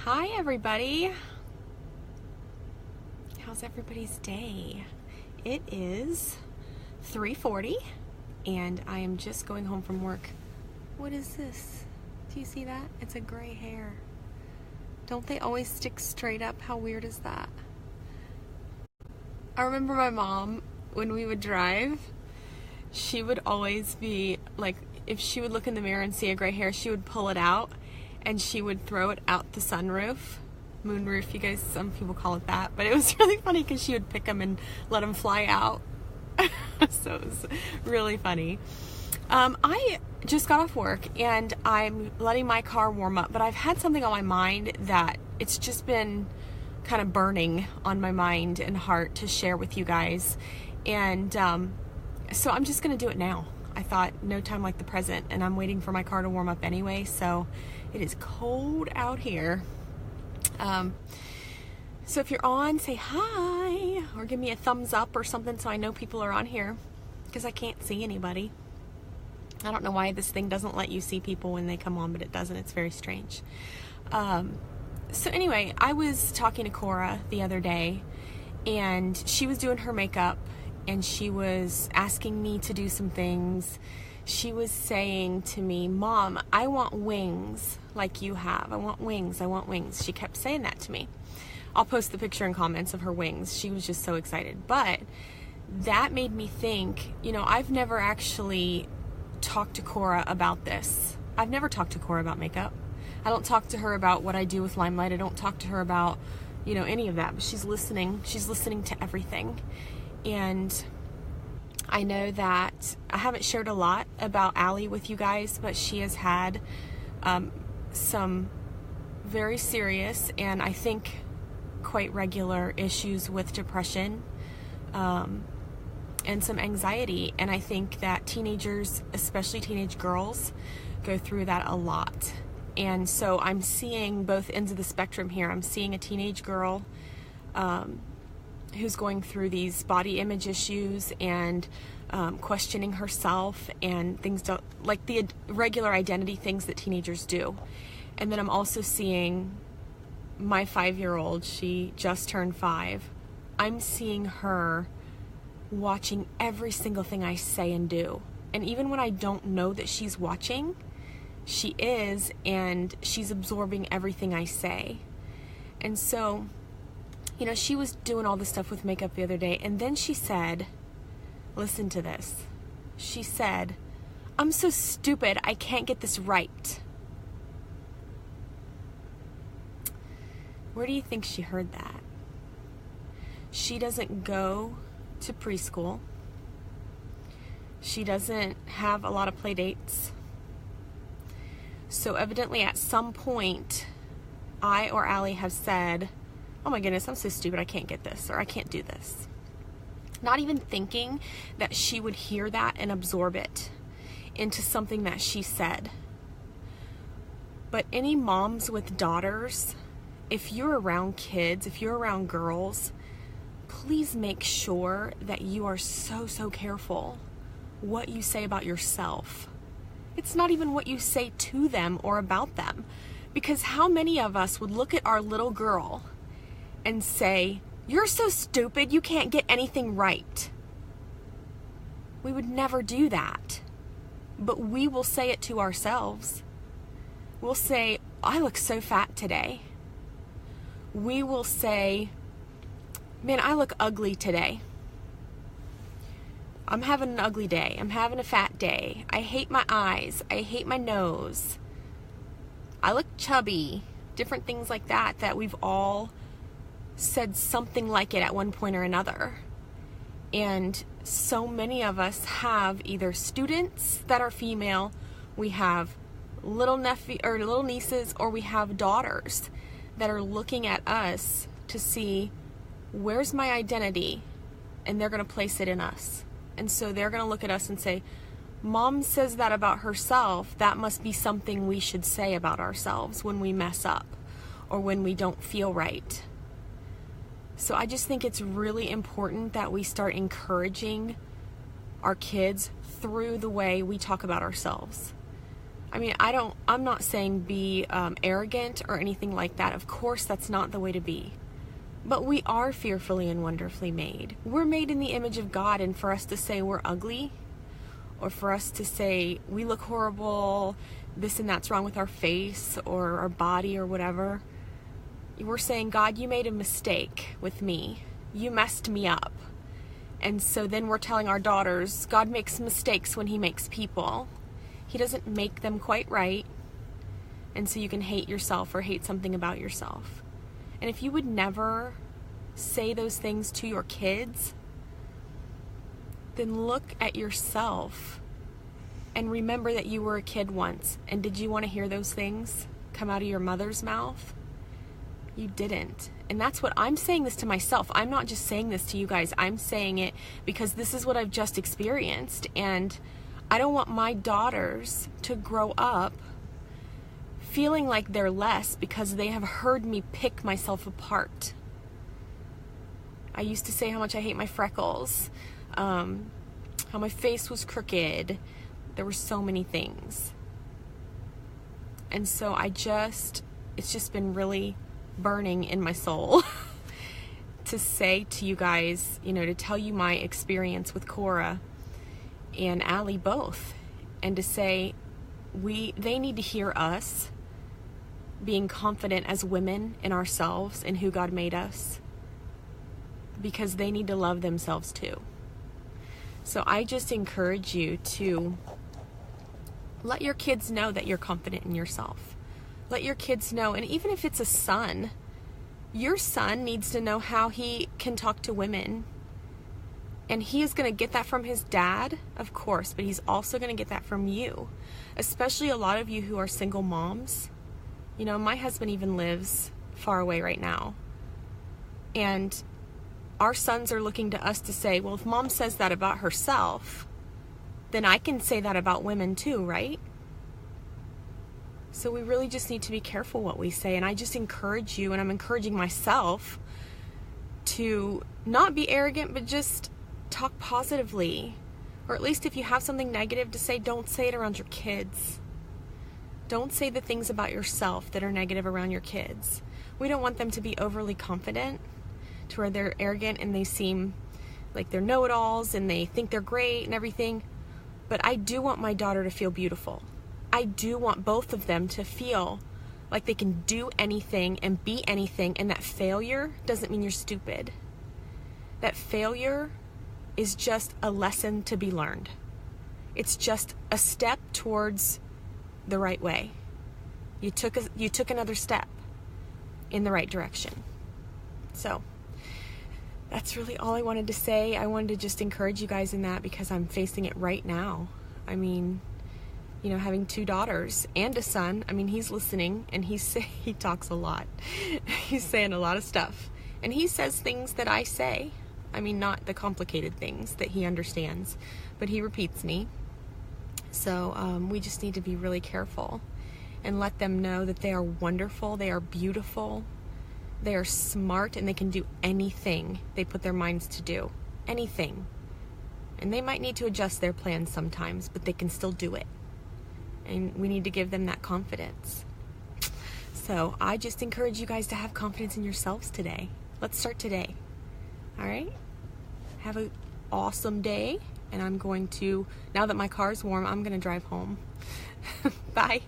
Hi everybody. How's everybody's day? It is 3:40 and I am just going home from work. What is this? Do you see that? It's a gray hair. Don't they always stick straight up? How weird is that? I remember my mom, when we would drive, she would always be like, if she would look in the mirror and see a gray hair, she would pull it out and she would throw it out the sunroof. Moonroof, you guys, some people call it that. But it was really funny because she would pick them and let them fly out. So it was really funny. I just got off work and I'm letting my car warm up, but I've had something on my mind that it's just been kind of burning on my mind and heart to share with you guys. And so I'm just going to do it now. I thought no time like the present, and I'm waiting for my car to warm up anyway, so it is cold out here. So if you're on, say hi, or give me a thumbs up or something so I know people are on here, because I can't see anybody. I don't know why this thing doesn't let you see people when they come on, but it doesn't. It's very strange. So anyway, I was talking to Cora the other day, and she was doing her makeup, and she was asking me to do some things. She was saying to me, "Mom, I want wings like you have. I want wings. I want wings." She kept saying that to me. I'll post the picture and comments of her wings. She was just so excited. But that made me think, I've never actually talked to Cora about this. I've never talked to Cora about makeup. I don't talk to her about what I do with Limelight. I don't talk to her about, any of that. But she's listening. She's listening to everything. And I know that I haven't shared a lot about Allie with you guys, but she has had some very serious and I think quite regular issues with depression and some anxiety. And I think that teenagers, especially teenage girls, go through that a lot. And so I'm seeing both ends of the spectrum here. I'm seeing a teenage girl who's going through these body image issues and questioning herself and things like the regular identity things that teenagers do. And then I'm also seeing my 5-year-old, she just turned 5. I'm seeing her watching every single thing I say and do. And even when I don't know that she's watching, she is, and she's absorbing everything I say. And so, she was doing all this stuff with makeup the other day, and then she said, listen to this. She said, "I'm so stupid, I can't get this right." Where do you think she heard that? She doesn't go to preschool. She doesn't have a lot of play dates. So evidently at some point, I or Allie have said, "Oh my goodness, I'm so stupid, I can't get this," or "I can't do this." Not even thinking that she would hear that and absorb it into something that she said. But any moms with daughters, if you're around kids, if you're around girls, please make sure that you are so careful what you say about yourself. It's not even what you say to them or about them. Because how many of us would look at our little girl and say, "You're so stupid, you can't get anything right"? We would never do that. But we will say it to ourselves. We'll say, "I look so fat today." We will say, "Man, I look ugly today. I'm having an ugly day. I'm having a fat day. I hate my eyes. I hate my nose. I look chubby." Different things like that we've all said something like it at one point or another. And so many of us have either students that are female, we have little nephew or little nieces, or we have daughters that are looking at us to see, where's my identity? And they're going to place it in us. And so they're going to look at us and say, "Mom says that about herself. That must be something we should say about ourselves when we mess up or when we don't feel right." So I just think it's really important that we start encouraging our kids through the way we talk about ourselves. I mean, I'm not saying be arrogant or anything like that. Of course, that's not the way to be. But we are fearfully and wonderfully made. We're made in the image of God, and for us to say we're ugly, or for us to say we look horrible, this and that's wrong with our face or our body or whatever, we're saying, God, you made a mistake with me. You messed me up. And so then we're telling our daughters, God makes mistakes when he makes people. He doesn't make them quite right. And so you can hate yourself or hate something about yourself. And if you would never say those things to your kids, then look at yourself and remember that you were a kid once. And did you want to hear those things come out of your mother's mouth? You didn't. And that's what I'm saying this to myself. I'm not just saying this to you guys. I'm saying it because this is what I've just experienced. And I don't want my daughters to grow up feeling like they're less because they have heard me pick myself apart. I used to say how much I hate my freckles, how my face was crooked. There were so many things. And so it's just been really burning in my soul to say to you guys, to tell you my experience with Cora and Allie both, and to say they need to hear us being confident as women in ourselves and who God made us, because they need to love themselves too. So I just encourage you to let your kids know that you're confident in yourself. Let your kids know, and even if it's a son, your son needs to know how he can talk to women. And he is going to get that from his dad, of course, but he's also going to get that from you. Especially a lot of you who are single moms. My husband even lives far away right now. And our sons are looking to us to say, well, if mom says that about herself, then I can say that about women too, right? So we really just need to be careful what we say. And I just encourage you, and I'm encouraging myself, to not be arrogant, but just talk positively. Or at least if you have something negative to say, don't say it around your kids. Don't say the things about yourself that are negative around your kids. We don't want them to be overly confident to where they're arrogant and they seem like they're know-it-alls and they think they're great and everything. But I do want my daughter to feel beautiful. I do want both of them to feel like they can do anything and be anything, and that failure doesn't mean you're stupid. That failure is just a lesson to be learned. It's just a step towards the right way. You took another step in the right direction. So that's really all I wanted to say. I wanted to just encourage you guys in that because I'm facing it right now. I mean, having 2 daughters and a son. I mean, he's listening and he talks a lot. He's saying a lot of stuff. And he says things that I say. I mean, not the complicated things that he understands, but he repeats me. So we just need to be really careful and let them know that they are wonderful, they are beautiful, they are smart, and they can do anything they put their minds to do. Anything. And they might need to adjust their plans sometimes, but they can still do it. And we need to give them that confidence. So I just encourage you guys to have confidence in yourselves today. Let's start today. All right? Have an awesome day. And I'm going to, now that my car's warm, I'm going to drive home. Bye.